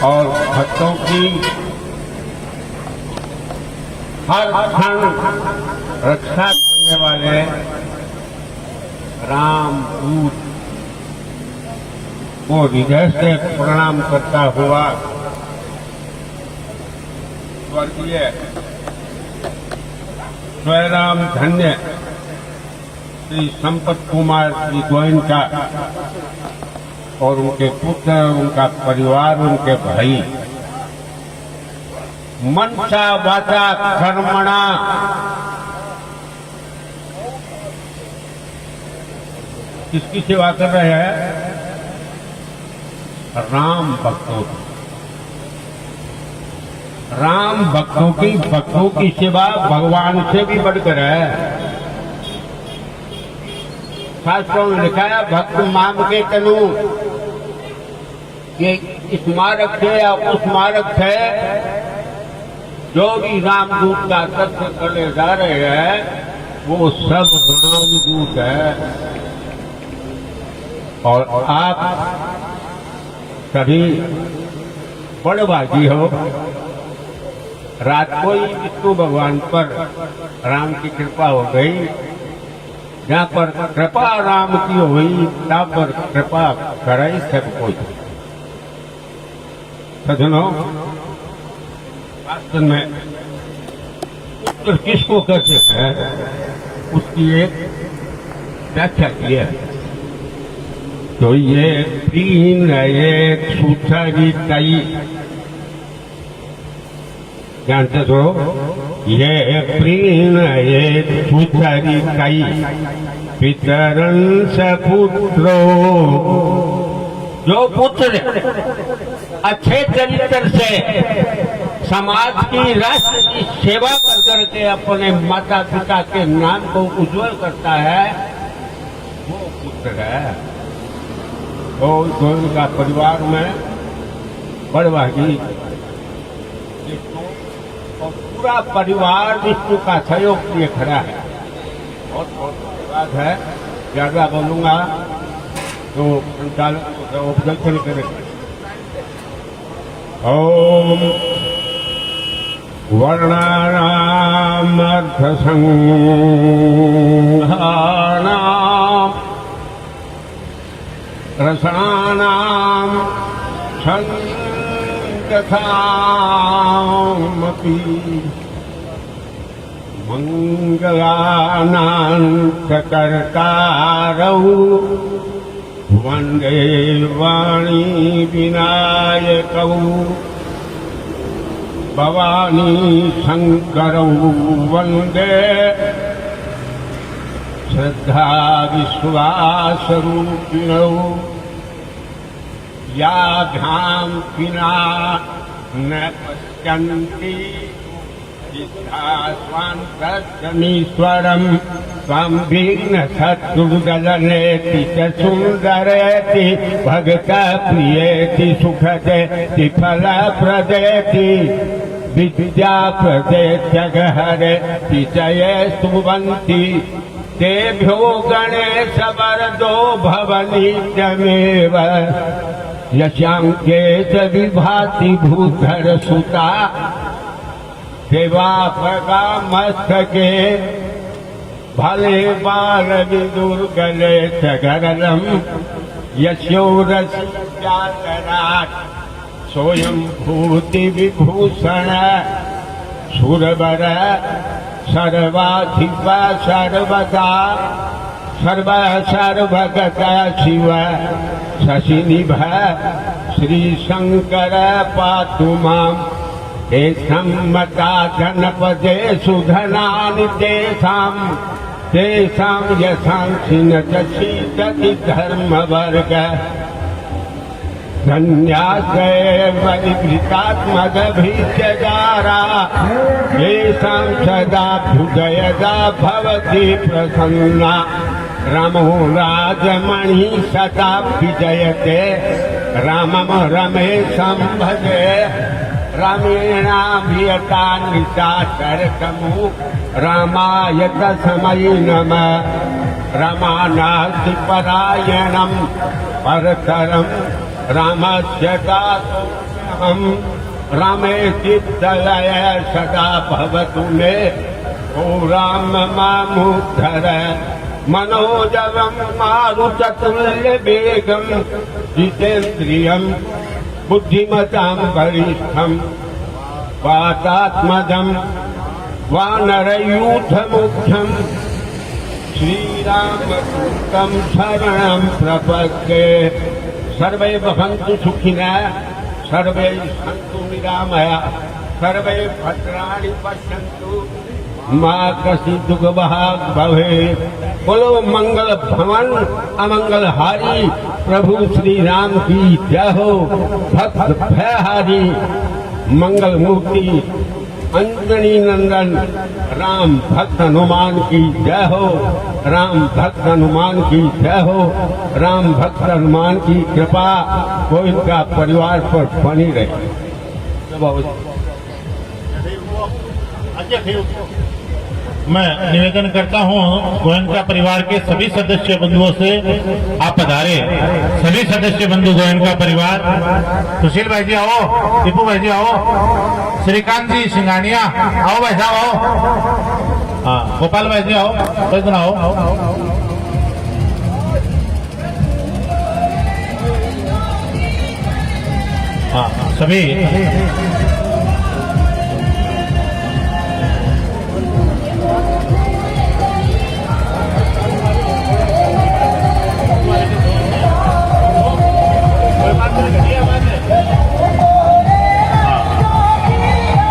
और भक्तों की हर क्षण रक्षा करने वाले राम दूत को हृदय से प्रणाम करता हुआ स्वर्गीय स्वयराम धन्य श्री संपत कुमार श्री गोयनका और उनके पुत्र, उनका परिवार, उनके भाई मनसा वाचा कर्मणा किसकी सेवा कर रहे हैं? राम भक्तों की। राम भक्तों की सेवा भगवान से भी बढ़कर है। शास्त्रों में लिखा है भक्त माम के तनु, ये स्मारक है या उस स्मारक है जो भी रामदूत का सत्य करने जा रहे हैं वो सब रामदूत है। और आप सभी बड़े भागी हो, रात को ही विष्णु भगवान पर राम की कृपा हो गई। जहाँ पर कृपा राम की हुई तहाँ पर कृपा कराई सब कोई। सजनों, वास्तव में उत्तर किसको कहते हैं उसकी एक व्याख्या की है। तो ये तीन एक सूत्री तई जानते हो, ये प्रीण एक सूत्री तई पितरन सपुत्रो, जो पुत्र अच्छे चरित्र से समाज की, राष्ट्र की सेवा कर करके अपने माता पिता के नाम को उज्जवल करता है वो पुत्र है। तो उनका परिवार में बड़भागी और पूरा परिवार विष्णु का सहयोग किए खड़ा है। बहुत बहुत धन्यवाद है। ज्यादा बोलूंगा तो संचालक को उपलब्ध करेंगे। ओम वर्णानाम अर्थ संघानाम रसानाम छन्दसामपि मंगलानां वंदे वाणी विनायकौ भवानी शंकरौ वंदे श्रद्धा विश्वासरूपिणौ याभ्यां विना न पश्यन्ति स्वान्तमीश्वरं त्वं विघ्न शत्रुदलनेति च सुन्दरेति भक्तप्रियेति सुखदेति फलप्रदेति विद्याप्रदेत्य गहरेति च ये स्तुवन्ति तेभ्यो गणेश वरदो भवनित्यमेव यशांके च विभाति भूधर सुता देवापगा मस्तके भले बाल विदुर्गले च गरलम यशोरसिजातराट सोयं भूति विभूषण सुरवर सर्वाधिप सर्वदा सर्व सर्वगता शिव शशिनिभ श्री शंकर पातु मां मता गणपते सुधनानि तेषां यशांसि न शीतति धर्मवर्ग धन्यासेव परिवृतात्मगभीत्यगारा येषां सदा हृदयदा भवति प्रसन्ना रामो राजमणि सदा विजयते रामं रमेशं भजे रामेणाभियता निशाचरतमु रामाय तस्मै नमः रमानास्ति परायणं परतरं रामस्य दासो हम रामे चित्तलय सदा भवतु मे ओ राम मामुद्धर मनोजवम मारुततुल्य वेगम जितेन्द्रियम बुद्धिमतां वरिष्ठम वातात्मजं वानरयूथमुख्यं श्रीरामदूतं शरणं प्रपद्ये। सर्वे भवन्तु सुखिनः, सर्वे सन्तु निरामया, सर्वे भद्राणि पश्यन्तु, मा कश्चित् दुःखभाग् भवेत्। बोलो मंगल भवन अमंगल हारी प्रभु श्री राम की जय हो। भक्त भयहारी मंगल मूर्ति अंजनी नंदन राम भक्त हनुमान की जय हो। राम भक्त हनुमान की जय हो। राम भक्त हनुमान की कृपा को इनका परिवार पर बनी रहे। मैं निवेदन करता हूं गोयनका परिवार के सभी सदस्य बंधुओं से, आप पधारे। सभी सदस्य बंधु गोयनका परिवार, सुशील भाई जी आओ, टीपू भाई जी आओ, श्रीकांत जी सिंगानिया आओ, भाई साहब आओ, हाँ गोपाल भाई जी आओ, कैसे आओ। हाँ सभी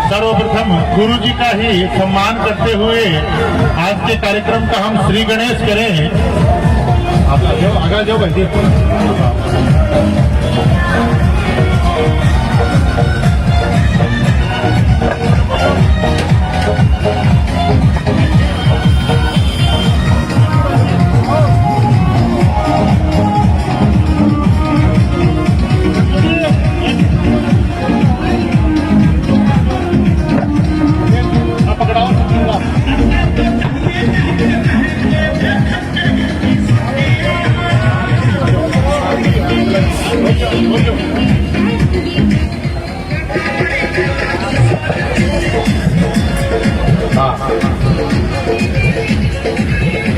सर्वप्रथम गुरु जी का ही सम्मान करते हुए आज के कार्यक्रम का हम श्री गणेश करें। आप आगे जाओ भाई।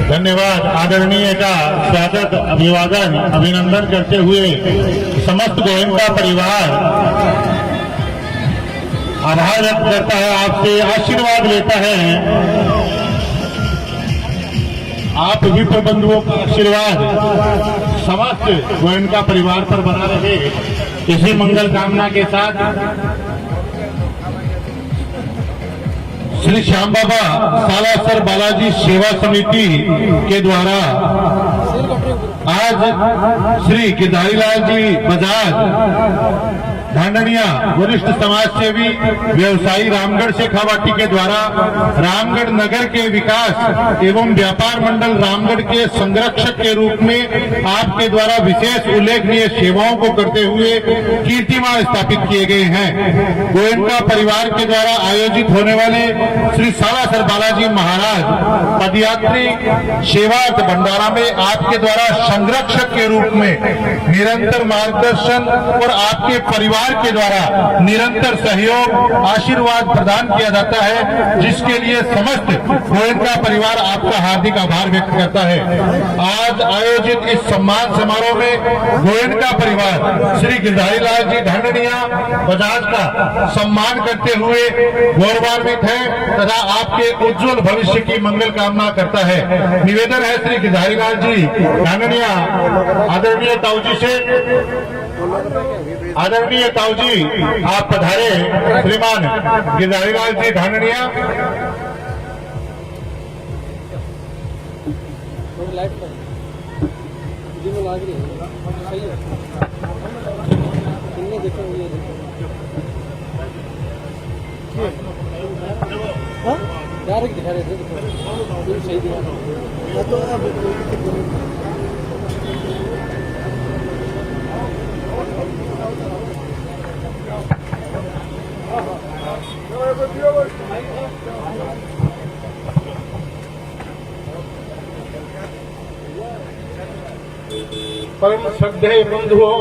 धन्यवाद। आदरणीय का स्वागत, अभिवादन, अभिनंदन करते हुए समस्त गोयनका परिवार आभार व्यक्त करता है, आपसे आशीर्वाद लेता है। आप भी बंधुओं का आशीर्वाद समस्त गोयनका परिवार पर बना रहे, इसी मंगल कामना के साथ श्री श्याम बाबा सालासर बालाजी सेवा समिति के द्वारा आज श्री गिरधारीलाल जी बजाज ढांडनिया वरिष्ठ समाज सेवी व्यवसायी रामगढ़ शेखावाटी के द्वारा रामगढ़ नगर के विकास एवं व्यापार मंडल रामगढ़ के संरक्षक के रूप में आपके द्वारा विशेष उल्लेखनीय सेवाओं को करते हुए कीर्तिमान स्थापित किए गए हैं। गोयनका परिवार के द्वारा आयोजित होने वाले श्री सालासर बालाजी महाराज पदयात्री सेवार्थ भंडारा में आपके द्वारा संरक्षक के रूप में निरंतर मार्गदर्शन और आपके परिवार के द्वारा निरंतर सहयोग आशीर्वाद प्रदान किया जाता है, जिसके लिए समस्त गोयनका परिवार आपका हार्दिक आभार व्यक्त करता है। आज आयोजित इस सम्मान समारोह में गोयनका परिवार श्री गिरधारीलाल जी ढांडनिया बजाज का सम्मान करते हुए गौरवान्वित है तथा आपके उज्जवल भविष्य की मंगल कामना करता है। निवेदन है श्री गिरधारीलाल जी ढांडनिया आदरणीय ताऊजी से, आदरणीय ताऊजी आप पधारे। श्रीमान गिरधारीलाल जी ढांडनिया। दिखा रहे थे सही दिखा परम श्रद्धेय बंधुओं,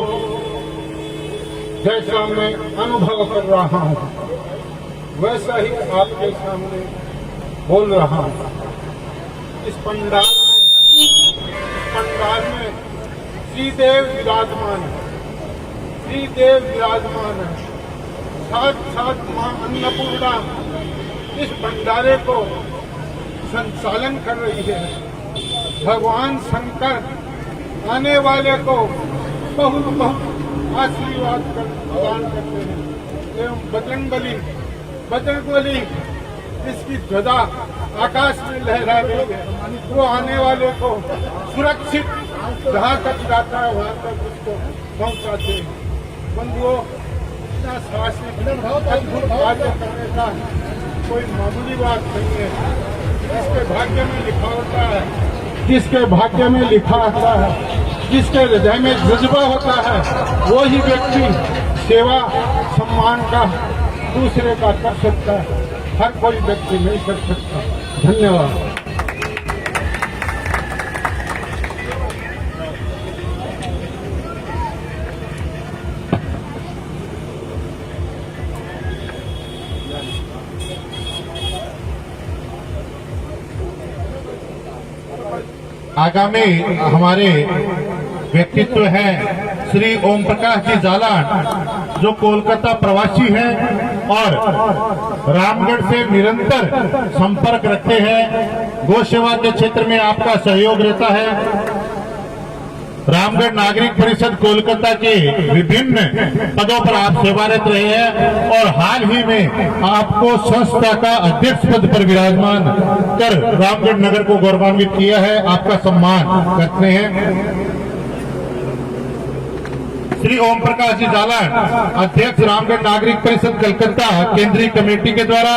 जैसा मैं अनुभव कर रहा हूँ वैसा ही आपके सामने बोल रहा हूँ। इस पंडाल में श्रीदेव विराजमान है, श्रीदेव विराजमान है। साथ साथ मां अन्नपूर्णा इस भंडारे को संचालन कर रही है। भगवान शंकर आने वाले को बहुत बहुत आशीर्वाद प्रदान करते हैं एवं बजरंगबली इसकी ध्वजा आकाश में लहरा रही है। वो आने वाले को सुरक्षित जहाँ तक जाता है वहाँ तक उसको पहुँचाते हैं। बंधुओं, इतना साहसिक अद्भुत कार्य करने का कोई मामूली बात नहीं है। जिसके भाग्य में लिखा होता है, जिसके भाग्य में लिखा होता है, जिसके हृदय में जज्बा होता है, वो ही व्यक्ति सेवा सम्मान का दूसरे का कर सकता है। हर कोई व्यक्ति नहीं कर सकता। धन्यवाद। आगामी हमारे व्यक्तित्व हैं श्री ओम प्रकाश जी जालान, जो कोलकाता प्रवासी हैं और रामगढ़ से निरंतर संपर्क रखते हैं। गौ सेवा के क्षेत्र में आपका सहयोग रहता है। रामगढ़ नागरिक परिषद कोलकाता के विभिन्न पदों पर आप सेवारत रहे हैं और हाल ही में आपको संस्था का अध्यक्ष पद पर विराजमान कर रामगढ़ नगर को गौरवान्वित किया है। आपका सम्मान करते हैं। श्री ओम प्रकाश जी जालान, अध्यक्ष रामगढ़ नागरिक परिषद कलकत्ता केंद्रीय कमेटी के द्वारा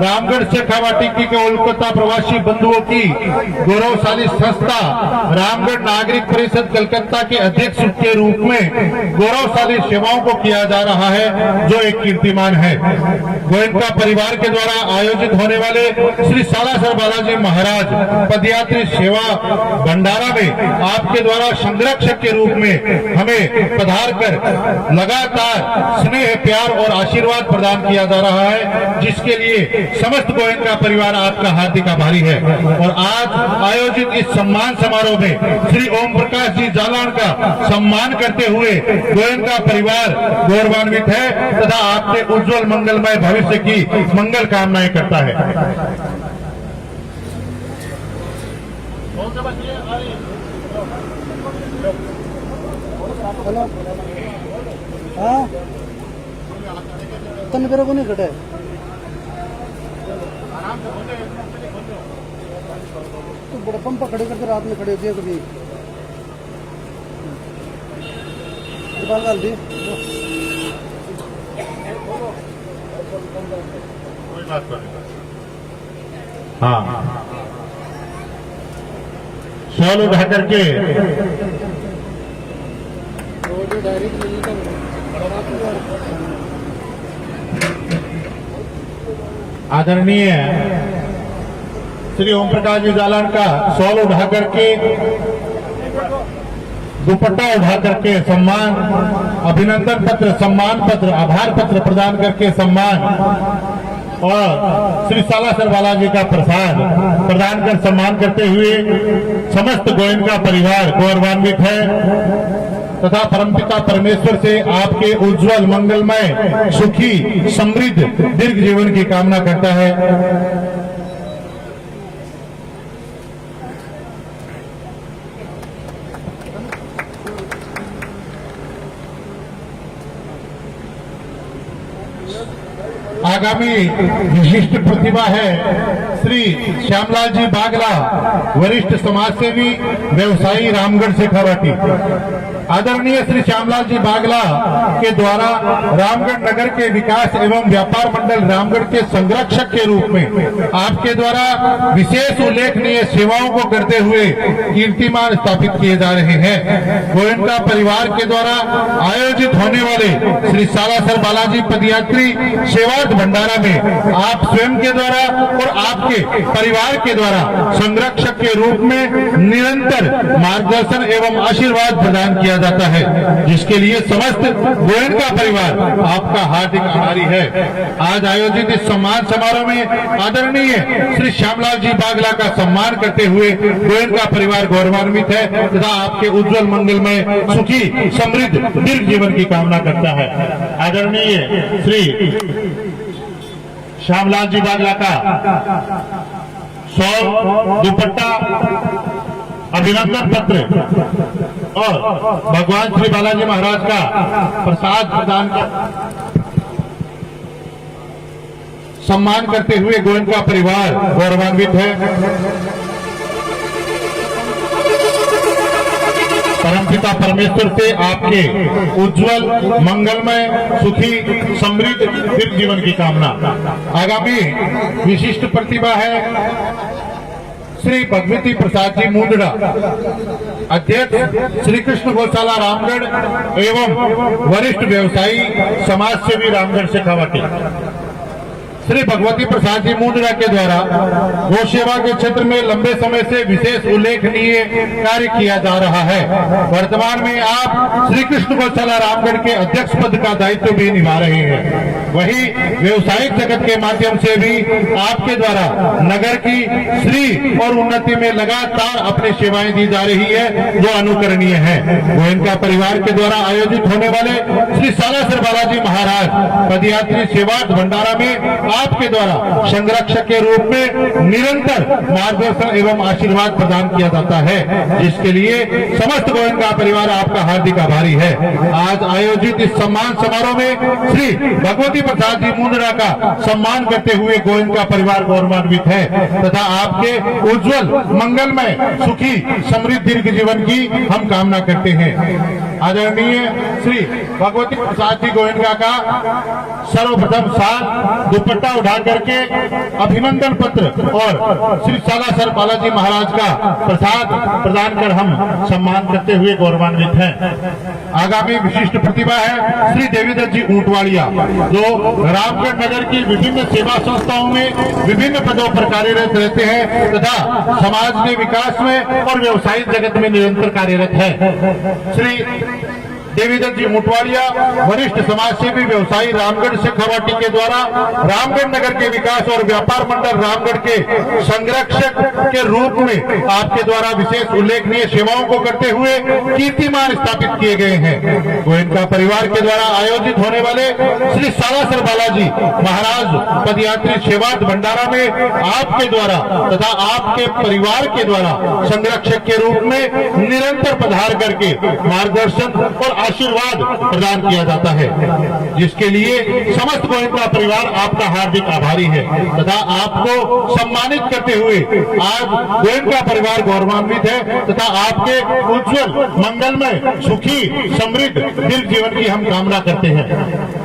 रामगढ़ शेखावाटी की कोलकाता प्रवासी बंधुओं की गौरवशाली संस्था रामगढ़ नागरिक परिषद कलकत्ता के अध्यक्ष के रूप में गौरवशाली सेवाओं को किया जा रहा है, जो एक कीर्तिमान है। गोयनका परिवार के द्वारा आयोजित होने वाले श्री सालासर बालाजी महाराज पदयात्री सेवा भंडारा में आपके द्वारा संरक्षक के रूप में हमें पधार कर लगातार स्नेह, प्यार और आशीर्वाद प्रदान किया जा रहा है, जिसके लिए समस्त गोयनका परिवार आपका हार्दिक आभारी है। और आज आयोजित इस सम्मान समारोह में श्री ओम प्रकाश जी जालान का सम्मान करते हुए गोयनका परिवार गौरवान्वित है तथा आपके उज्जवल मंगलमय भविष्य की मंगल कामनाएं करता है। हेलो, हाँ तो मेरे को नहीं कटे। तो बड़ा पंप खड़े करके रात में खड़े होती है कभी डाल दी। कोई बात नहीं। हाँ, शॉल उठा करके आदरणीय श्री ओम प्रकाश जी जालान का शॉल उठा करके, दुपट्टा उठा करके सम्मान, अभिनंदन पत्र, सम्मान पत्र, आभार पत्र प्रदान करके सम्मान और श्री सालासर बालाजी का प्रसाद प्रदान कर सम्मान करते हुए समस्त गोयनका परिवार गौरवान्वित है तथा परमपिता परमेश्वर से आपके उज्जवल मंगलमय सुखी समृद्ध दीर्घ जीवन की कामना करता है। आगामी विशिष्ट प्रतिभा है श्री श्यामलाल जी बागला, वरिष्ठ समाजसेवी, व्यवसायी, रामगढ़ शेखावाटी। आदरणीय श्री श्यामलाल जी बागला के द्वारा रामगढ़ नगर के विकास एवं व्यापार मंडल रामगढ़ के संरक्षक के रूप में आपके द्वारा विशेष उल्लेखनीय सेवाओं को करते हुए कीर्तिमान स्थापित किए जा रहे हैं। गोयनका परिवार के द्वारा आयोजित होने वाले श्री सालासर बालाजी पदयात्री सेवार्थ भंडारा में आप स्वयं के द्वारा और आपके परिवार के द्वारा संरक्षक के रूप में निरंतर मार्गदर्शन एवं आशीर्वाद प्रदान किया किया जाता है, जिसके लिए समस्त गोयनका परिवार आपका हार्दिक आभारी है। आज आयोजित इस सम्मान समारोह में आदरणीय श्री श्यामलाल जी बागला का सम्मान करते हुए गोयनका परिवार गौरवान्वित है तथा आपके उज्जवल मंगलमय सुखी समृद्ध दीर्घ जीवन की कामना करता है। आदरणीय श्री श्यामलाल जी बागला का शॉल, दुपट्टा, अभिनंदन पत्र और भगवान श्री बालाजी महाराज का प्रसाद प्रदान कर सम्मान करते हुए गोयनका परिवार गौरवान्वित है। परमपिता परमेश्वर से आपके उज्जवल मंगलमय सुखी समृद्ध दीर्घ जीवन की कामना। आगामी विशिष्ट प्रतिभा है श्री भगवती प्रसाद जी मुंदड़ा, अध्यक्ष श्री कृष्ण गौशाला रामगढ़ एवं वरिष्ठ व्यवसायी समाज सेवी रामगढ़ शेखावाटी। श्री भगवती प्रसाद जी मुंदड़ा के द्वारा गौ सेवा के क्षेत्र में लंबे समय से विशेष उल्लेखनीय कार्य किया जा रहा है। वर्तमान में आप श्री कृष्ण गौशाला रामगढ़ के अध्यक्ष पद का दायित्व भी निभा रहे हैं। वही व्यवसायिक जगत के माध्यम से भी आपके द्वारा नगर की श्री और उन्नति में लगातार अपनी सेवाएं दी जा रही है, जो अनुकरणीय है। गोयनका परिवार के द्वारा आयोजित होने वाले श्री सालासर बालाजी महाराज पदयात्री सेवार्थ भंडारा में आपके द्वारा संरक्षक के रूप में निरंतर मार्गदर्शन एवं आशीर्वाद प्रदान किया जाता है, जिसके लिए समस्त गोयनका परिवार आपका हार्दिक आभारी है। आज आयोजित इस सम्मान समारोह में श्री भगवती प्रसाद जी मुंदड़ा का सम्मान करते हुए गोयनका परिवार गौरवान्वित है तथा आपके उज्जवल मंगलमय सुखी समृद्ध दीर्घ जीवन की हम कामना करते हैं। आदरणीय श्री भगवती प्रसाद जी गोयनका का सर्वप्रथम साल दुपट्टा उठा करके अभिनंदन पत्र और श्री सालासर बालाजी महाराज का प्रसाद प्रदान कर हम सम्मान करते हुए गौरवान्वित हैं। आगामी विशिष्ट प्रतिभा है श्री देवीदत्त जी ऊंटवाड़िया, जो रामगढ़ नगर की विभिन्न सेवा संस्थाओं में विभिन्न पदों पर कार्यरत रहते हैं तथा समाज के विकास में और व्यवसायिक जगत में निरंतर कार्यरत है। श्री देवीदत्त जी मुटवाड़िया वरिष्ठ समाज सेवी व्यवसायी रामगढ़ शेखावाटी के द्वारा रामगढ़ नगर के विकास और व्यापार मंडल रामगढ़ के संरक्षक के रूप में आपके द्वारा विशेष उल्लेखनीय सेवाओं को करते हुए कीर्तिमान स्थापित किए गए हैं। गोयनका परिवार के द्वारा आयोजित होने वाले श्री सालासर बालाजी महाराज पदयात्री सेवार्थ भंडारा में आपके द्वारा तथा आपके परिवार के द्वारा संरक्षक के रूप में निरंतर पधार करके मार्गदर्शन और आशीर्वाद प्रदान किया जाता है, जिसके लिए समस्त गोयनका परिवार आपका हार्दिक आभारी है तथा आपको सम्मानित करते हुए आज गोयनका परिवार गौरवान्वित है तथा आपके उज्जवल मंगलमय सुखी समृद्ध दीर्घ जीवन की हम कामना करते हैं।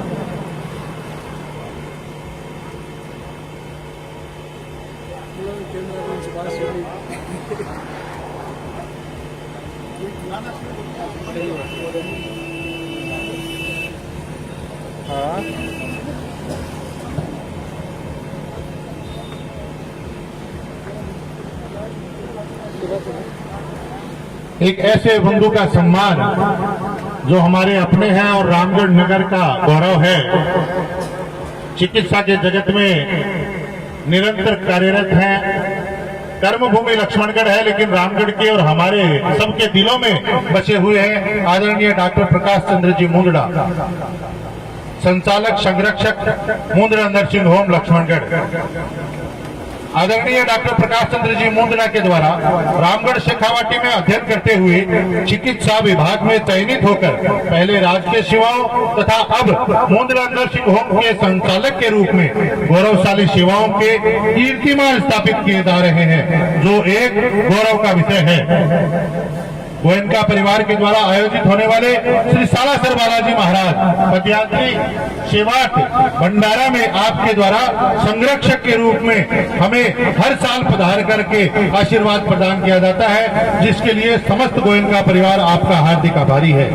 एक ऐसे बंधु का सम्मान जो हमारे अपने हैं और रामगढ़ नगर का गौरव है, चिकित्सा के जगत में निरंतर कार्यरत हैं। कर्मभूमि लक्ष्मणगढ़ है, लेकिन रामगढ़ के और हमारे सबके दिलों में बसे हुए हैं आदरणीय डॉक्टर प्रकाश चंद्र जी मुंदड़ा, संचालक संरक्षक मुंदड़ा नर्सिंग होम लक्ष्मणगढ़। आदरणीय डॉक्टर प्रकाश चंद्र जी मुंदड़ा के द्वारा रामगढ़ शेखावाटी में अध्ययन करते हुए चिकित्सा विभाग में चयनित होकर पहले राजकीय सेवाओं तथा अब मुंदड़ा नर्सिंग होम के संचालक के रूप में गौरवशाली सेवाओं के कीर्तिमान स्थापित किए जा रहे हैं, जो एक गौरव का विषय है। गोयनका परिवार के द्वारा आयोजित होने वाले श्री सालासर बालाजी महाराज पदयात्री सेवार्थ भंडारा में आपके द्वारा संरक्षक के रूप में हमें हर साल पधार करके आशीर्वाद प्रदान किया जाता है, जिसके लिए समस्त गोयनका परिवार आपका हार्दिक आभारी है।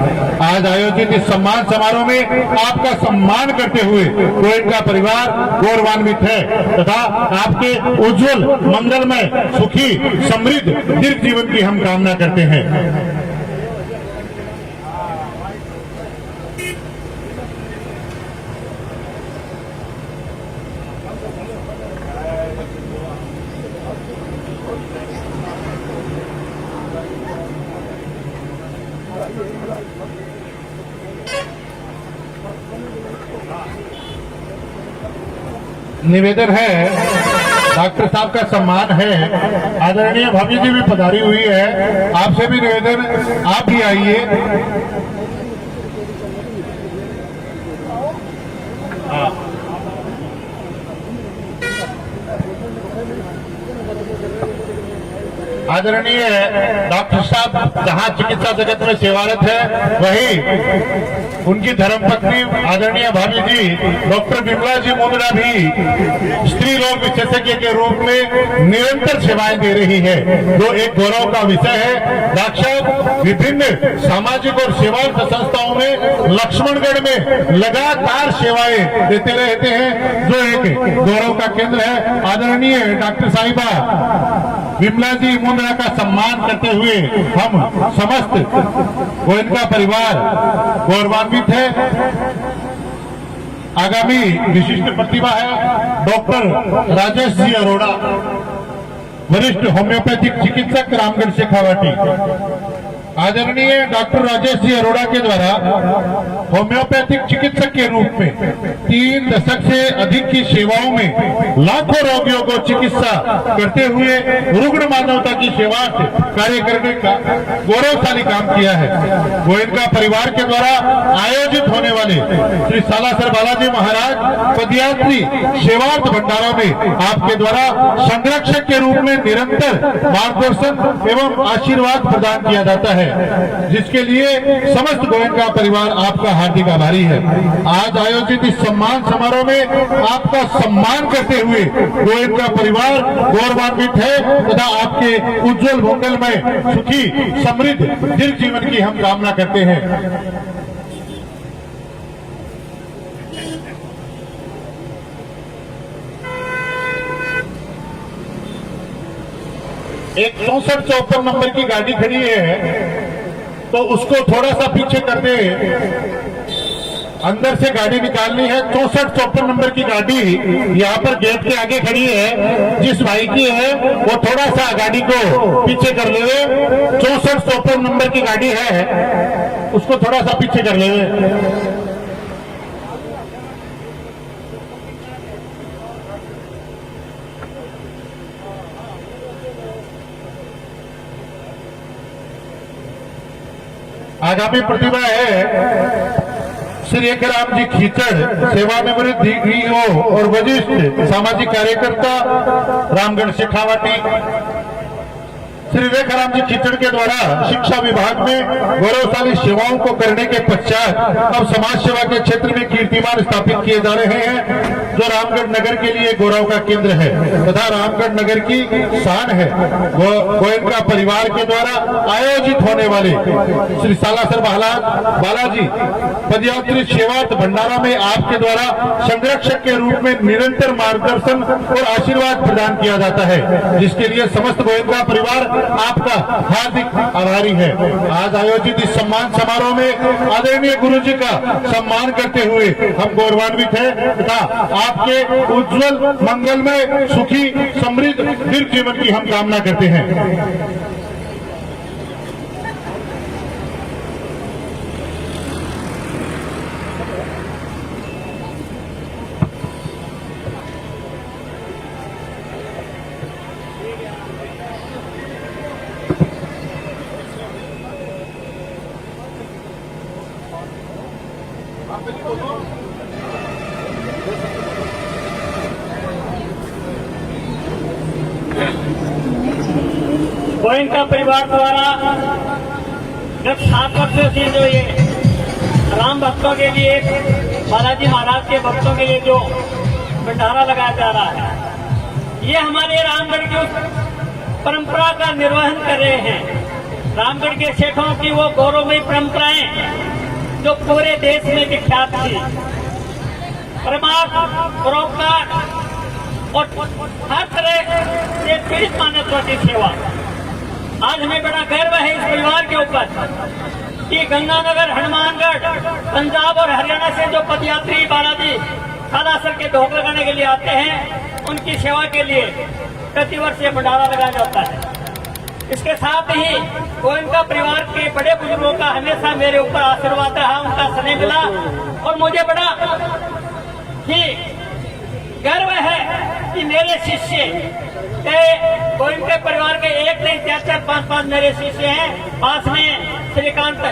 आज आयोजित इस सम्मान समारोह में आपका सम्मान करते हुए गोयनका परिवार गौरवान्वित है तथा आपके उज्जवल मंगलमय सुखी समृद्ध दीर्घ जीवन की हम कामना करते हैं। निवेदन है, डॉक्टर साहब का सम्मान है, आदरणीय भाभी जी भी पधारी हुई है, आपसे भी निवेदन, आप भी आइए। आदरणीय डॉक्टर साहब जहां चिकित्सा जगत में सेवारत है, वही उनकी धर्मपत्नी आदरणीय भाभी जी डॉक्टर विमला जी मुंदड़ा भी स्त्री रोग विशेषज्ञ के रूप में निरंतर सेवाएं दे रही है, जो एक गौरव का विषय है। डॉक्टर विभिन्न सामाजिक और सेवार्थ संस्थाओं में लक्ष्मणगढ़ में लगातार सेवाएं देते रहते हैं, जो एक गौरव का केंद्र है। आदरणीय डॉक्टर साहिबा विमला जी मुंदड़ा का सम्मान करते हुए हम समस्त गोयनका परिवार गौरवान्वित है। आगामी विशिष्ट प्रतिभा है डॉक्टर राजेश जी अरोड़ा, वरिष्ठ होम्योपैथिक चिकित्सक, रामगढ़ शेखावाटी। आदरणीय डॉक्टर राजेश जी अरोड़ा के द्वारा होम्योपैथिक चिकित्सक के रूप में 3 दशक से अधिक की सेवाओं में लाखों रोगियों को चिकित्सा करते हुए रुग्ण मानवता की सेवा से कार्य करने का गौरवशाली काम किया है। गोयनका परिवार के द्वारा आयोजित होने वाले श्री सालासर बालाजी महाराज पदयात्री सेवार्थ भंडारा में आपके द्वारा संरक्षक के रूप में निरंतर मार्गदर्शन एवं आशीर्वाद प्रदान किया जाता है, जिसके लिए समस्त गोयनका परिवार आपका हार्दिक आभारी है। आज आयोजित इस सम्मान समारोह में आपका सम्मान करते हुए गोयनका परिवार गौरवान्वित है तथा आपके उज्जवल मंगलमय सुखी समृद्ध दीर्घ जीवन की हम कामना करते हैं। एक 64-54 नंबर की गाड़ी खड़ी है, तो उसको थोड़ा सा पीछे करते, अंदर से गाड़ी निकालनी है। 64-54 नंबर की गाड़ी यहाँ पर गेट के आगे खड़ी है, जिस भाई की है वो थोड़ा सा गाड़ी को पीछे कर लेवे। 64-54 नंबर की गाड़ी है, उसको थोड़ा सा पीछे कर लेवे। आगामी प्रतिभा है श्री रेखाराम जी खीचड़, सेवानिवृत्त डीईओ और वरिष्ठ सामाजिक कार्यकर्ता, रामगढ़ शेखावाटी। श्री रेखाराम जी खीचड़ के द्वारा शिक्षा विभाग में गौरवशाली सेवाओं को करने के पश्चात अब समाज सेवा के क्षेत्र में कीर्तिमान स्थापित किए जा रहे हैं, जो रामगढ़ नगर के लिए गौरव का केंद्र है तथा रामगढ़ नगर की शान है। गोयनका परिवार के द्वारा आयोजित होने वाले श्री सालासर बालाजी पदयात्री सेवार्थ भंडारा में आपके द्वारा संरक्षक के रूप में निरंतर मार्गदर्शन और आशीर्वाद प्रदान किया जाता है, जिसके लिए समस्त गोयनका परिवार आपका हार्दिक आभारी है। आज आयोजित इस सम्मान समारोह में आदरणीय गुरु जी का सम्मान करते हुए हम गौरवान्वित हैं तथा आपके उज्जवल मंगलमय सुखी समृद्ध दीर्घ जीवन की हम कामना करते हैं। गोयनका परिवार द्वारा गत 7 वर्षों से जो ये राम भक्तों के लिए, बालाजी महाराज के भक्तों के लिए जो भंडारा लगाया जा रहा है, ये हमारे रामगढ़ की उस परंपरा का निर्वहन कर रहे हैं। रामगढ़ के सेठों की वो गौरवमयी परंपराएं जो पूरे देश में विख्यात थी, परमार्थ, परोपकार और हर तरह से पीड़ित मानवता की सेवा। आज हमें बड़ा गर्व है इस परिवार के ऊपर कि गंगानगर, हनुमानगढ़, पंजाब और हरियाणा से जो पदयात्री बालाजी सालासर के ढोक लगाने के लिए आते हैं, उनकी सेवा के लिए प्रतिवर्ष ये भंडारा लगाया जाता है। इसके साथ ही गोयनका परिवार के बड़े बुजुर्गों का हमेशा मेरे ऊपर आशीर्वाद रहा, उनका स्नेह मिला और मुझे बड़ा ही गर्व है कि मेरे शिष्य गोयनका परिवार के एक नहीं 4-4, 5-5 मेरे शिष्य हैं। पास में श्रीकांत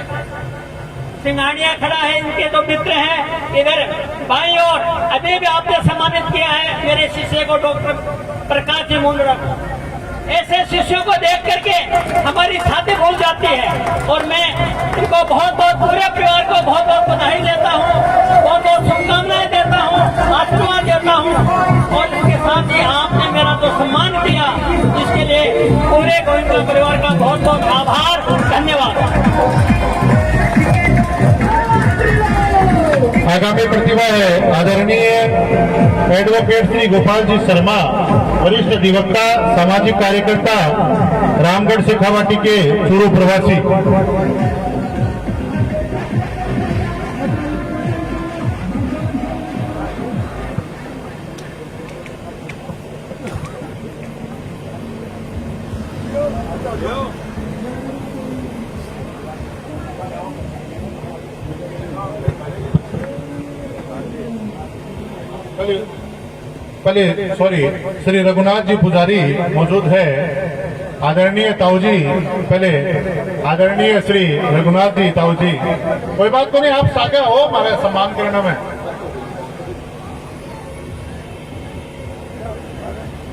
सिंघानिया खड़ा है, इनके दो मित्र हैं। इधर बाईं ओर अभी भी आपने सम्मानित किया है मेरे शिष्य को, डॉक्टर प्रकाश जी मुंडरा। ऐसे शिष्यों को देख करके हमारी छाती भूल जाती है और मैं इनको बहुत बहुत पूरे परिवार को बहुत बहुत बधाई देता हूँ, बहुत बहुत शुभकामनाएं देता हूँ, आशीर्वाद देता हूँ। और इसके साथ ही आपने मेरा तो सम्मान किया, इसके लिए पूरे गोयनका परिवार का बहुत बहुत आभार, धन्यवाद। आगामी प्रतिभा है आदरणीय एडवोकेट श्री गोपाल जी शर्मा, वरिष्ठ अधिवक्ता, सामाजिक कार्यकर्ता, रामगढ़ शेखावाटी के चूरू प्रवासी। पहले सॉरी श्री रघुनाथ जी पुजारी मौजूद है। आदरणीय ताऊ जी, पहले आदरणीय श्री रघुनाथ जी ताऊ जी, कोई बात तो नहीं, आप सागे हो हमारे सम्मान करने में।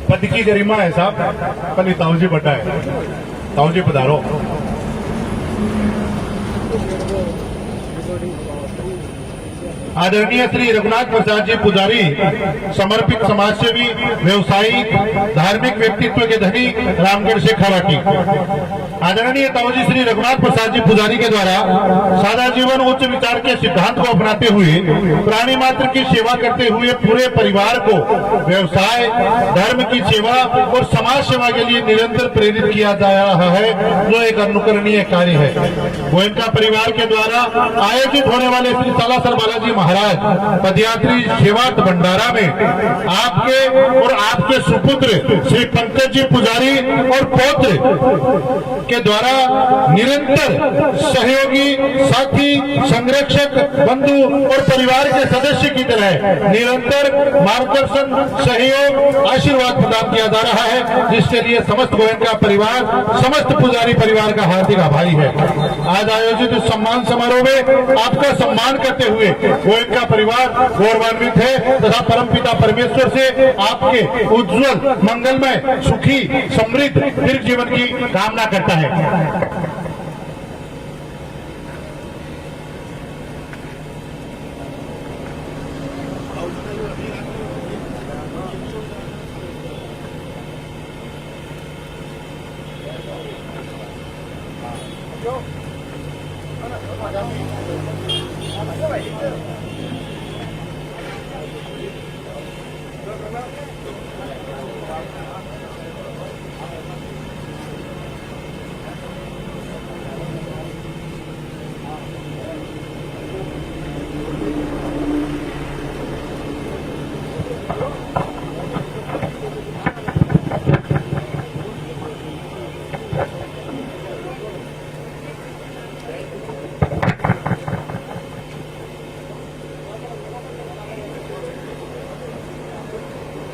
पद की गरिमा है साहब, पहले ताऊ जी बटा है, ताऊ जी पधारो। आदरणीय श्री रघुनाथ प्रसाद जी पुजारी, समर्पित समाजसेवी, व्यवसायिक, धार्मिक व्यक्तित्व के धनी, रामगढ़ शेखावाटी। आदरणीय ताऊ जी श्री रघुनाथ प्रसाद जी पुजारी के द्वारा सादा जीवन उच्च विचार के सिद्धांत को अपनाते हुए प्राणी मात्र की सेवा करते हुए पूरे परिवार को व्यवसाय, धर्म की सेवा और समाज सेवा के लिए निरंतर प्रेरित किया जा रहा है, जो एक अनुकरणीय कार्य है। गोयनका परिवार के द्वारा आयोजित होने वाले श्री सालासर बालाजी महाराज पदयात्री सेवार्थ भंडारा में आपके और आपके सुपुत्र श्री पंकज जी पुजारी और पौत्र के द्वारा निरंतर सहयोगी, साथी, संरक्षक, बंधु और परिवार के सदस्य की तरह निरंतर मार्गदर्शन, सहयोग, आशीर्वाद प्रदान किया जा रहा है, जिसके लिए समस्त गोयनका परिवार, समस्त पुजारी परिवार का हार्दिक आभारी है। आज आयोजित इस सम्मान समारोह में आपका सम्मान करते हुए गोयनका परिवार गौरवान्वित है तथा परमपिता परमेश्वर से आपके उज्जवल, मंगलमय, सुखी, समृद्ध दीर्घ जीवन की कामना करता है।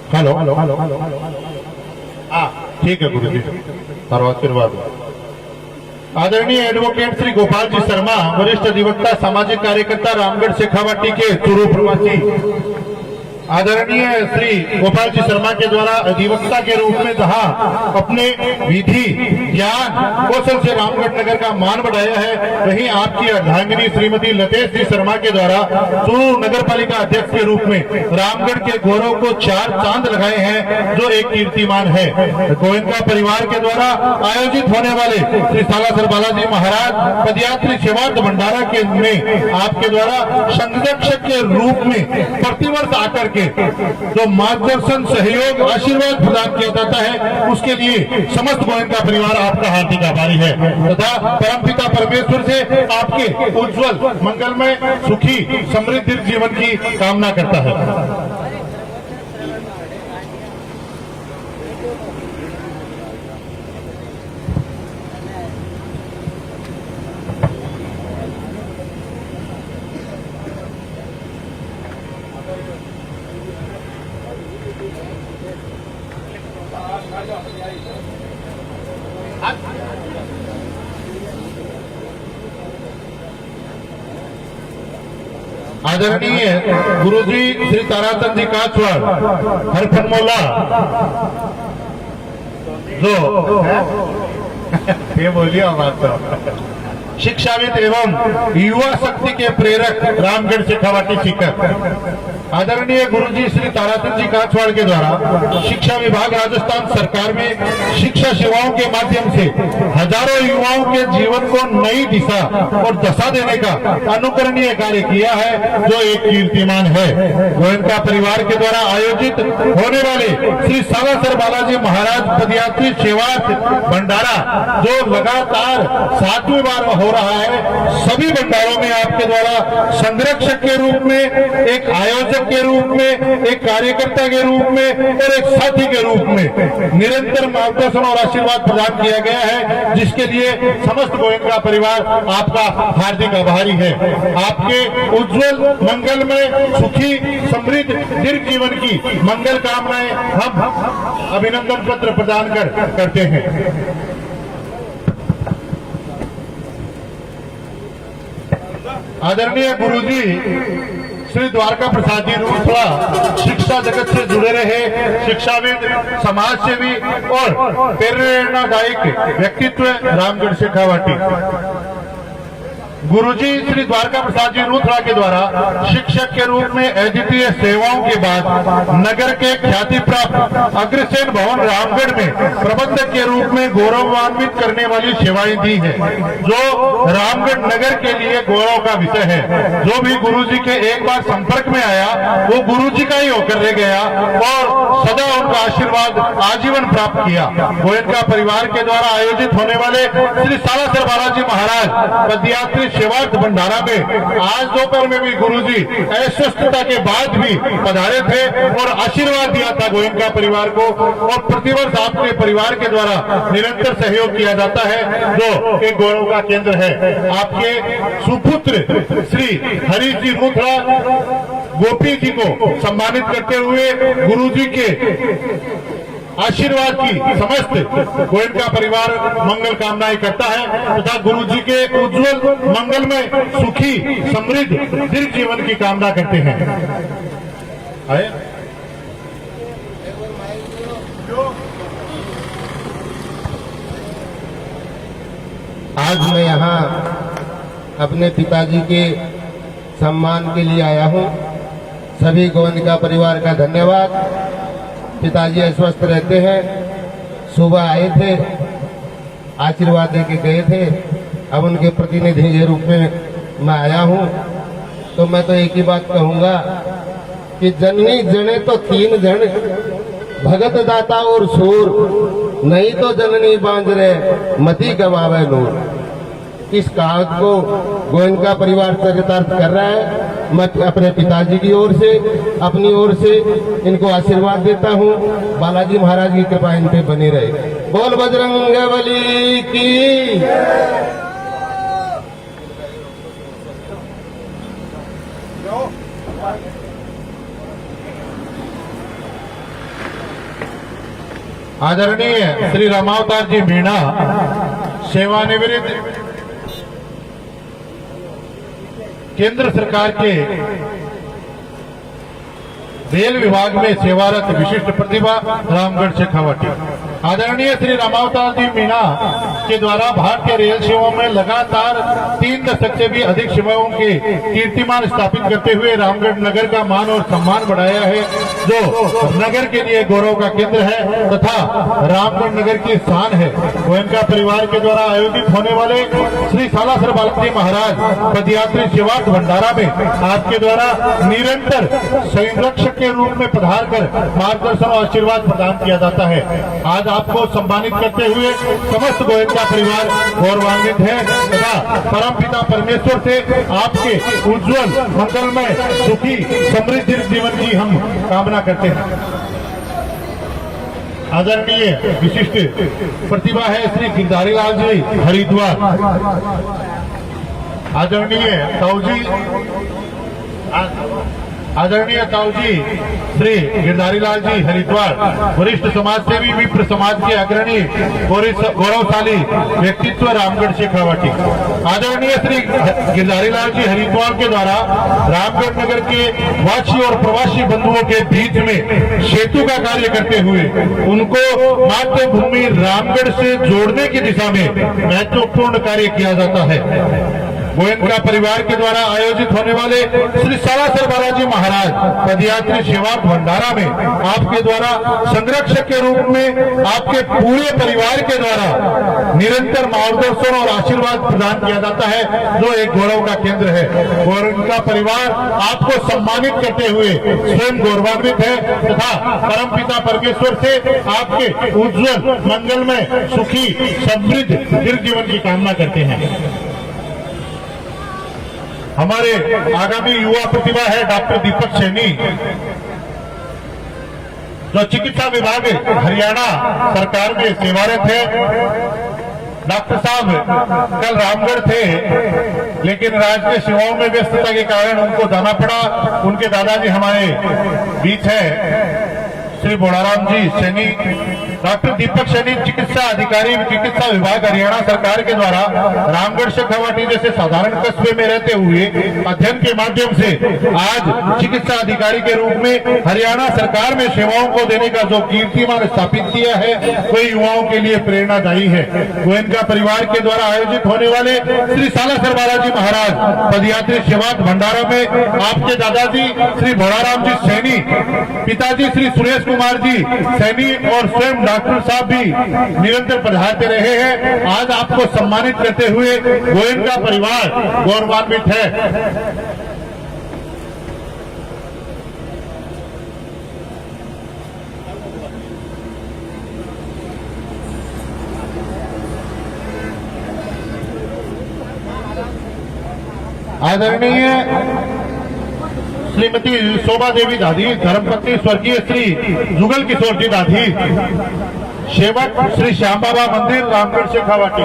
हेलो, हाँ ठीक है गुरु जी, तारो आशीर्वाद। आदरणीय एडवोकेट श्री गोपाल जी शर्मा, वरिष्ठ अधिवक्ता, सामाजिक कार्यकर्ता, रामगढ़ शेखावाटी के चूरू प्रवासी। आदरणीय श्री गोपाल जी शर्मा के द्वारा अधिवक्ता के रूप में जहां अपने विधि, ज्ञान, कौशल से रामगढ़ नगर का मान बढ़ाया है, वहीं आपकी अर्धांगिनी श्रीमती लतेश जी शर्मा के द्वारा चूरू नगर पालिका अध्यक्ष के रूप में रामगढ़ के गौरव को 4 चांद लगाए हैं, जो एक कीर्तिमान है। गोयनका परिवार के द्वारा आयोजित होने वाले श्री सालासर बालाजी महाराज पदयात्री सेवार्थ भंडारा के में आपके द्वारा संरक्षक के रूप में प्रतिवर्ष आकर करके जो मार्गदर्शन, सहयोग, आशीर्वाद प्रदान किया जाता है, उसके लिए समस्त गोयनका परिवार आपका हार्दिक आभारी है तथा परमपिता परमेश्वर से आपके उज्जवल, मंगलमय, सुखी, समृद्ध जीवन की कामना करता है। आदरणीय गुरुजी श्री ताराचंद जी काछवाड़ हरफनमौला जो ये बोलिए बात तो शिक्षाविद एवं युवा शक्ति के प्रेरक रामगढ़ शेखावाटी सीकर आदरणीय गुरुजी श्री ताराचंद जी काछवाड़ के द्वारा शिक्षा विभाग राजस्थान सरकार में शिक्षा सेवाओं के माध्यम से हजारों युवाओं के जीवन को नई दिशा और दशा देने का अनुकरणीय कार्य किया है, जो एक कीर्तिमान है। गोयनका परिवार के द्वारा आयोजित होने वाले श्री सालासर बालाजी महाराज पदयात्री सेवार्थ भंडारा, जो लगातार 7वीं बार हो रहा है, सभी भंडारों में आपके द्वारा संरक्षक के रूप में, एक आयोजक के रूप में, एक कार्यकर्ता के रूप में और एक साथी के रूप में निरंतर मार्गदर्शन और आशीर्वाद प्रदान किया गया है, जिसके लिए समस्त गोयनका परिवार आपका हार्दिक आभारी है। आपके उज्जवल, मंगलमय, सुखी, समृद्ध दीर्घ जीवन की मंगल कामनाएं हम अभिनंदन पत्र प्रदान करते हैं। आदरणीय गुरुजी श्री द्वारका प्रसाद जी रूठला शिक्षा जगत से जुड़े रहे शिक्षाविद, समाज सेवी और प्रेरणादायक व्यक्तित्व रामगढ़ शेखावाटी। गुरुजी श्री द्वारका प्रसाद जी रूठला के द्वारा शिक्षक के रूप में अद्वितीय सेवाओं के बाद नगर के ख्याति प्राप्त अग्रसेन भवन रामगढ़ में प्रबंधक के रूप में गौरवान्वित करने वाली सेवाएं दी है, जो रामगढ़ नगर के लिए गौरव का विषय है। जो भी गुरुजी के एक बार संपर्क में आया वो गुरुजी का ही होकर रह गया और सदा उनका आशीर्वाद आजीवन प्राप्त किया। गोयनका परिवार के द्वारा आयोजित होने वाले श्री सालासर बालाजी महाराज पदयात्री सेवार्थ भंडारा में आज दोपहर में भी गुरुजी अस्वस्थता के बाद भी पधारे थे और आशीर्वाद दिया था गोयनका परिवार को, और प्रतिवर्ष आपके परिवार के द्वारा निरंतर सहयोग किया जाता है, जो एक गौरव का केंद्र है। आपके सुपुत्र श्री हरीश जी रूठला गोपी जी को सम्मानित करते हुए गुरुजी के आशीर्वाद की समस्त गोयनका परिवार मंगल कामनाएं करता है तथा गुरु जी के उज्जवल, मंगलमय, सुखी, समृद्ध दीर्घ जीवन की कामना करते हैं। आए? आज मैं यहाँ अपने पिताजी के सम्मान के लिए आया हूँ। सभी गोयनका परिवार का धन्यवाद। पिताजी अस्वस्थ रहते हैं, सुबह आए थे, आशीर्वाद देके गए थे, अब उनके प्रतिनिधि के रूप में मैं आया हूँ। तो मैं तो एक ही बात कहूँगा कि जननी जने तो 3 जन, भगत दाता और सूर, नहीं तो जननी बांझरे मती गवावे नूर। इस कहावत को गोयनका परिवार चरितार्थ कर रहा है। मैं अपने पिताजी की ओर से, अपनी ओर से इनको आशीर्वाद देता हूँ। बालाजी महाराज की कृपा इन पे बनी रहे। बोल बजरंगबली की। आदरणीय श्री रामावतार जी मीणा सेवानिवृत्त केंद्र सरकार के रेल विभाग में सेवारत विशिष्ट प्रतिभा रामगढ़ शेखावाटी। आदरणीय श्री रामावतार जी मीणा के द्वारा भारतीय रेल सेवाओं में लगातार 3 दशक से भी अधिक सेवाओं के कीर्तिमान स्थापित करते हुए रामगढ़ नगर का मान और सम्मान बढ़ाया है, जो नगर के लिए गौरव का केंद्र है तथा रामगढ़ नगर की शान है। गोयनका परिवार के द्वारा आयोजित होने वाले श्री सालासर बालाजी महाराज पदयात्री सेवा भंडारा में आपके द्वारा निरंतर संरक्षक के रूप में पधार कर मार्गदर्शन और आशीर्वाद प्रदान किया जाता है। आज आपको सम्मानित करते हुए समस्त गोयनका परिवार गौरवान्वित है तथा परमपिता परमेश्वर से आपके उज्जवल मंगलमय सुखी समृद्ध जीवन की हम कामना करते हैं। आदरणीय विशिष्ट प्रतिभा है श्री गिरधारी लाल जी हरिद्वार। आदरणीय ताऊजी श्री गिरधारी लाल जी हरिद्वार वरिष्ठ समाज सेवी विप्र समाज के अग्रणी गौरवशाली व्यक्तित्व रामगढ़ शेखावाटी। आदरणीय श्री गिरधारी लाल जी हरिद्वार के द्वारा रामगढ़ नगर के वासी और प्रवासी बंधुओं के बीच में सेतु का कार्य करते हुए उनको मातृभूमि रामगढ़ से जोड़ने की दिशा में महत्वपूर्ण कार्य किया जाता है। गोयनका परिवार के द्वारा आयोजित होने वाले श्री सालासर बालाजी महाराज पदयात्री सेवा भंडारा में आपके द्वारा संरक्षक के रूप में आपके पूरे परिवार के द्वारा निरंतर मार्गदर्शन और आशीर्वाद प्रदान किया जाता है, जो एक गौरव का केंद्र है। गोयनका परिवार आपको सम्मानित करते हुए स्वयं गौरवान्वित है तथा परमपिता परमेश्वर से आपके उज्जवल मंगलमय सुखी समृद्ध दीर्घ जीवन की कामना करते हैं। हमारे आगामी युवा प्रतिभा है डॉक्टर दीपक सैनी, जो चिकित्सा विभाग हरियाणा सरकार में सेवारत है। डॉक्टर साहब कल रामगढ़ थे, लेकिन राजकीय सेवाओं में व्यस्तता के कारण उनको जाना पड़ा। उनके दादाजी हमारे बीच है श्री बोड़ाराम जी सैनी। डॉक्टर दीपक सैनी चिकित्सा अधिकारी चिकित्सा विभाग हरियाणा सरकार के द्वारा रामगढ़ शेखावाटी जैसे साधारण कस्बे में रहते हुए अध्ययन के माध्यम से आज चिकित्सा अधिकारी के रूप में हरियाणा सरकार में सेवाओं को देने का जो कीर्तिमान स्थापित किया है, वही युवाओं के लिए प्रेरणादायी है। गोयनका परिवार के द्वारा आयोजित होने वाले श्री सालासर बालाजी महाराज पदयात्री सेवा भंडारा में आपके दादाजी श्री भोड़ाराम जी सैनी, पिताजी श्री सुरेश कुमार जी सैनी और स्वयं डॉक्टर साहब भी निरंतर पधारते रहे हैं। आज आपको सम्मानित करते हुए गोयनका परिवार गौरवान्वित है। आदरणीय श्रीमती शोभा देवी दादी, धर्मपत्नी स्वर्गीय श्री जुगल किशोर जी दादी, सेवक श्री श्याम बाबा मंदिर रामगढ़ शेखावाटी।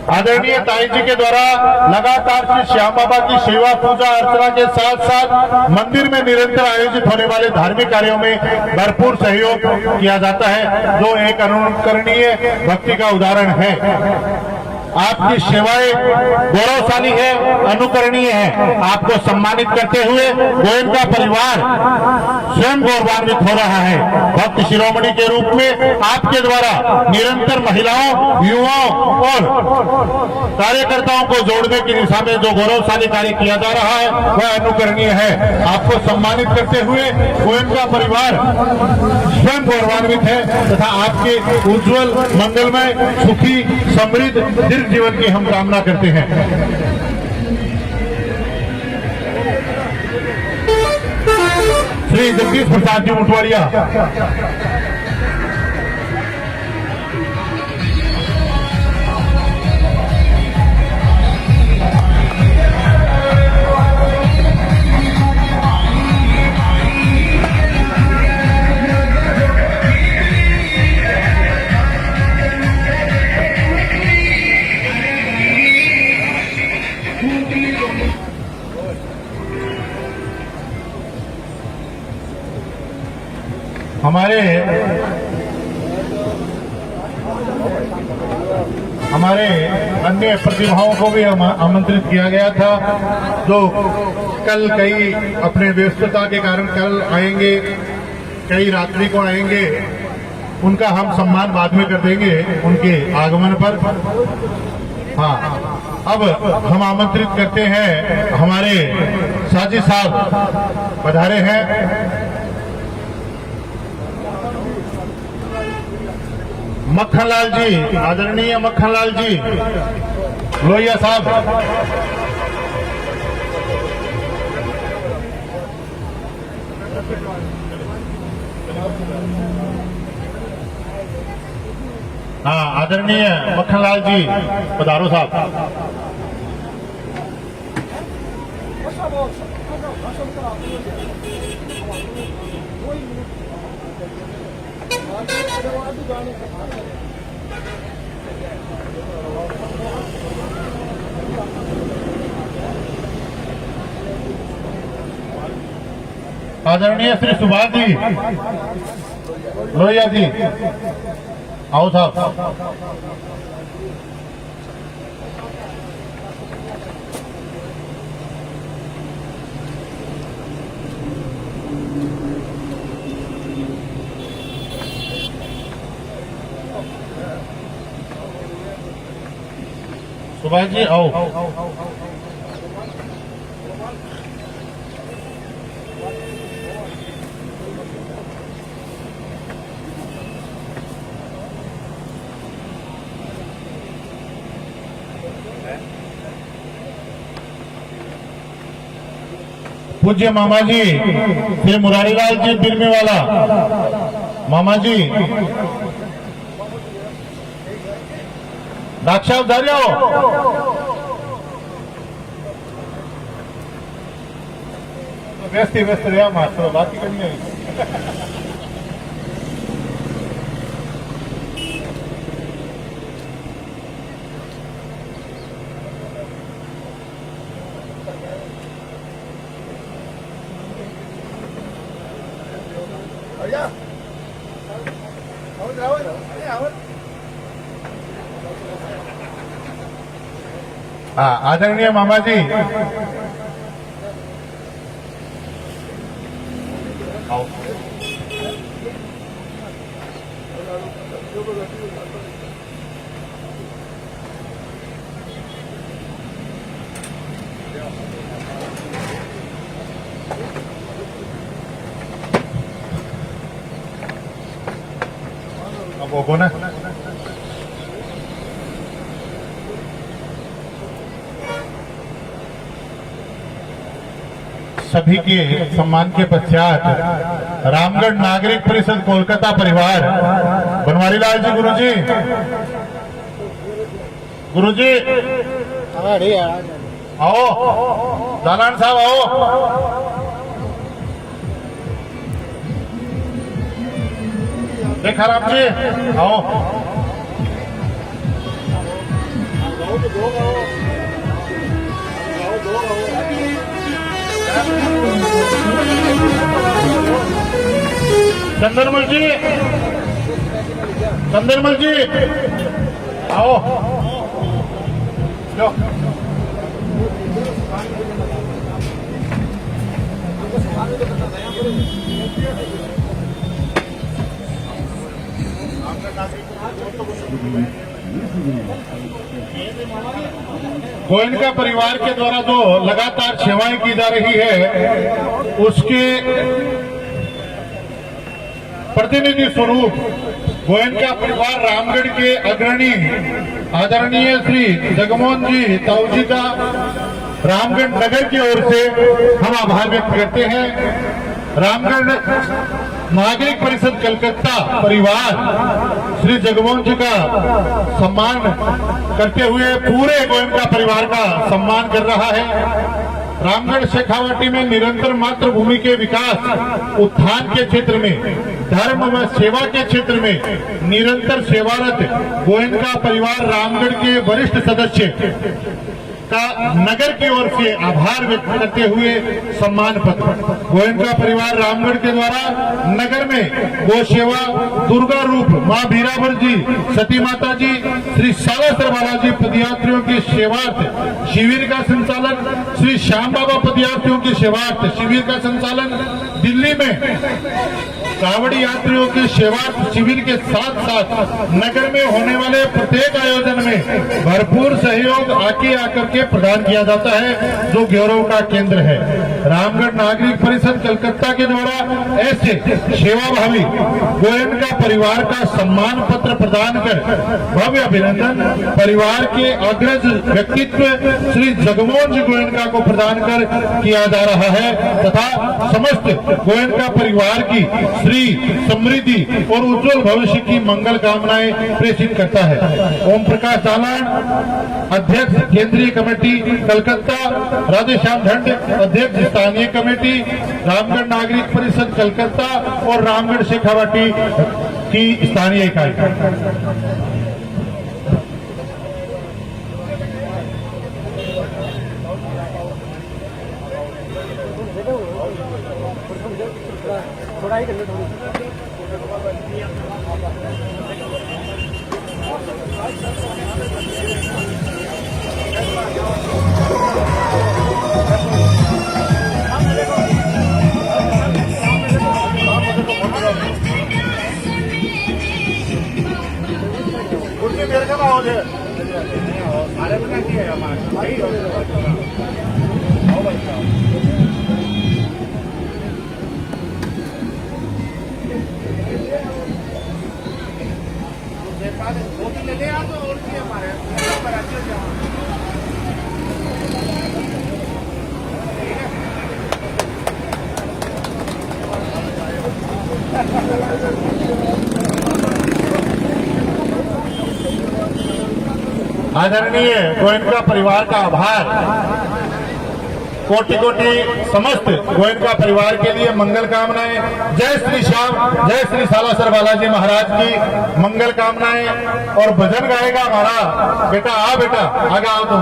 आदरणीय ताई जी के द्वारा लगातार श्री श्याम बाबा की सेवा पूजा अर्चना के साथ साथ मंदिर में निरंतर आयोजित होने वाले धार्मिक कार्यों में भरपूर सहयोग किया जाता है, जो एक अनुकरणीय भक्ति का उदाहरण है। आपकी सेवाएं गौरवशाली है, अनुकरणीय है। आपको सम्मानित करते हुए गोयनका परिवार स्वयं गौरवान्वित हो रहा है। भक्त शिरोमणि के रूप में आपके द्वारा निरंतर महिलाओं, युवाओं और कार्यकर्ताओं को जोड़ने की दिशा में जो गौरवशाली कार्य किया जा रहा है, वह अनुकरणीय है। आपको सम्मानित करते हुए गोयनका परिवार स्वयं गौरवान्वित है तथा आपके उज्जवल मंगलमय सुखी समृद्ध जीवन की हम कामना करते हैं। श्री जगदीश प्रसाद जी मुठवाड़िया। हमारे अन्य प्रतिभाओं को भी आमंत्रित किया गया था, जो कल कई अपने व्यस्तता के कारण कल आएंगे, कई रात्रि को आएंगे। उनका हम सम्मान बाद में कर देंगे उनके आगमन पर। हाँ, अब हम आमंत्रित करते हैं हमारे साजी साहब पधारे हैं। मक्खनलाल जी, आदरणीय मक्खनलाल जी लोहिया साहब। हाँ, आदरणीय मक्खनलाल जी पधारो साहब। आदरणीय श्री सुभाष जी लोहिया जी आओ साहब। सुभाष जी आओ। पूज्य मामा जी श्री मुरारीलाल जी बिरमे वाला मामा जी दाक्षा उधारी आओ। व्यस्त रहा मास्टर बात ही करनी है। हाँ, आदरणीय मामा जी आओ। अब वो ना सभी के सम्मान के पश्चात रामगढ़ नागरिक परिषद कोलकाता परिवार बनवारी लाल जी गुरुजी आओ। दालान साहब आओ। देखा राम जी आओ। चंदनमल जी आओ। लो। गोयनका परिवार के द्वारा जो लगातार सेवाएं की जा रही है उसके प्रतिनिधि स्वरूप गोयनका परिवार रामगढ़ के अग्रणी आदरणीय श्री जगमोहन जी ताऊजी का रामगढ़ नगर की ओर से हम आभार व्यक्त करते हैं। रामगढ़ नागरिक परिषद कलकत्ता परिवार श्री जगमोहन जी का सम्मान करते हुए पूरे गोयनका परिवार का सम्मान कर रहा है। रामगढ़ शेखावाटी में निरंतर मातृभूमि के विकास उत्थान के क्षेत्र में धर्म व सेवा के क्षेत्र में निरंतर सेवारत गोयनका परिवार रामगढ़ के वरिष्ठ सदस्य का नगर की ओर से आभार व्यक्त करते हुए सम्मान पत्र गोयनका परिवार रामगढ़ के द्वारा नगर में गो सेवा दुर्गा रूप मां भीरावर जी सती माता जी श्री सालासर बालाजी पदयात्रियों की सेवार्थ शिविर का संचालन श्री श्याम बाबा पदयात्रियों की सेवार्थ शिविर का संचालन दिल्ली में कांवड़ी यात्रियों के सेवा शिविर के साथ साथ नगर में होने वाले प्रत्येक आयोजन में भरपूर सहयोग आकर के प्रदान किया जाता है, जो गौरव का केंद्र है। रामगढ़ नागरिक परिषद कलकत्ता के द्वारा ऐसे सेवाभावी गोयनका परिवार का सम्मान पत्र प्रदान कर भव्य अभिनंदन परिवार के अग्रज व्यक्तित्व श्री जगमोहन जी गोयनका को प्रदान कर किया जा रहा है तथा समस्त गोयनका परिवार की श्री समृद्धि और उज्जवल भविष्य की मंगल कामनाएं प्रेषित करता है। ओम प्रकाश जालान, अध्यक्ष केंद्रीय कमेटी कलकत्ता, राधेश्याम ढंड, अध्यक्ष स्थानीय कमेटी रामगढ़ नागरिक परिषद कलकत्ता और रामगढ़ शेखावाटी की स्थानीय इकाई। थोड़ा ही कर लो मेरे का हो जाए सारे बना दिए हमारे ले आ तो और हमारे आदरणीय गोयनका परिवार का आभार। कोटि कोटि समस्त गोयनका परिवार के लिए मंगल कामनाएं। जय श्री श्याम, जय श्री सालासर बालाजी महाराज की मंगल कामनाएं। और भजन गाएगा हमारा बेटा, आ बेटा आगे आओ तुम।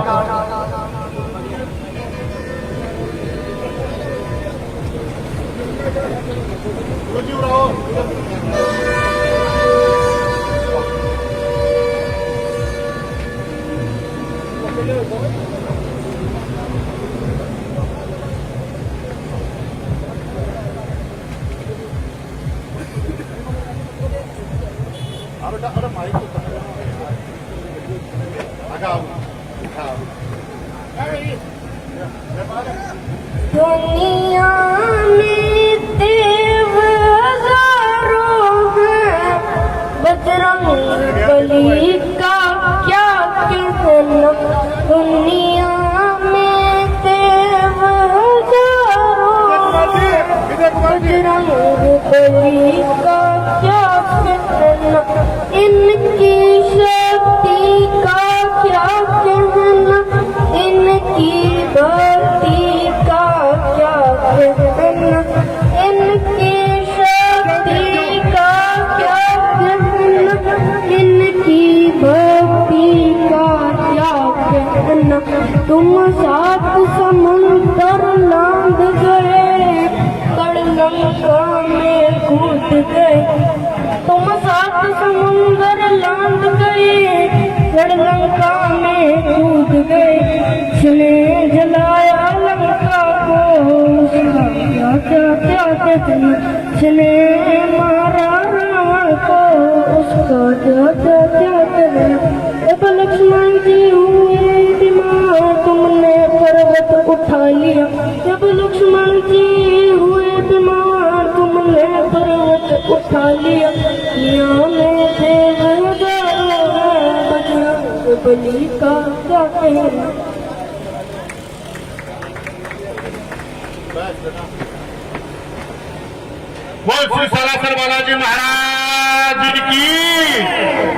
दुनिया में देव हजारों हैं, बजरंगबली का क्या कहना। दुनिया में देव हजारों हैं, बजरंगबली का क्या कहना। इनकी शक्ति का क्या कहना, इनकी भक्ति का क्या कहना। इनकी शक्ति का क्या कहना, इनकी भक्ति का क्या कहना। तुम सात समुंदर लांघ गए, कड़लंका में कूद गए। तुम सात समुंदर लांघ गए, कड़लंका में कूद गए। किसने जलाया लंका को, उसका क्या क्या क्या कहना। किसने मारा रावण को, उसका क्या क्या क्या कहना। अब लक्ष्मण जी हुए बीमार, तुमने पर्वत उठा लिया। जब लक्ष्मण जी हुए बीमार, तुमने पर्वत उठा लिया। में देव हजारों हैं, बजरंगबली का क्या कहना। बोल श्री सालासर बालाजी महाराज की।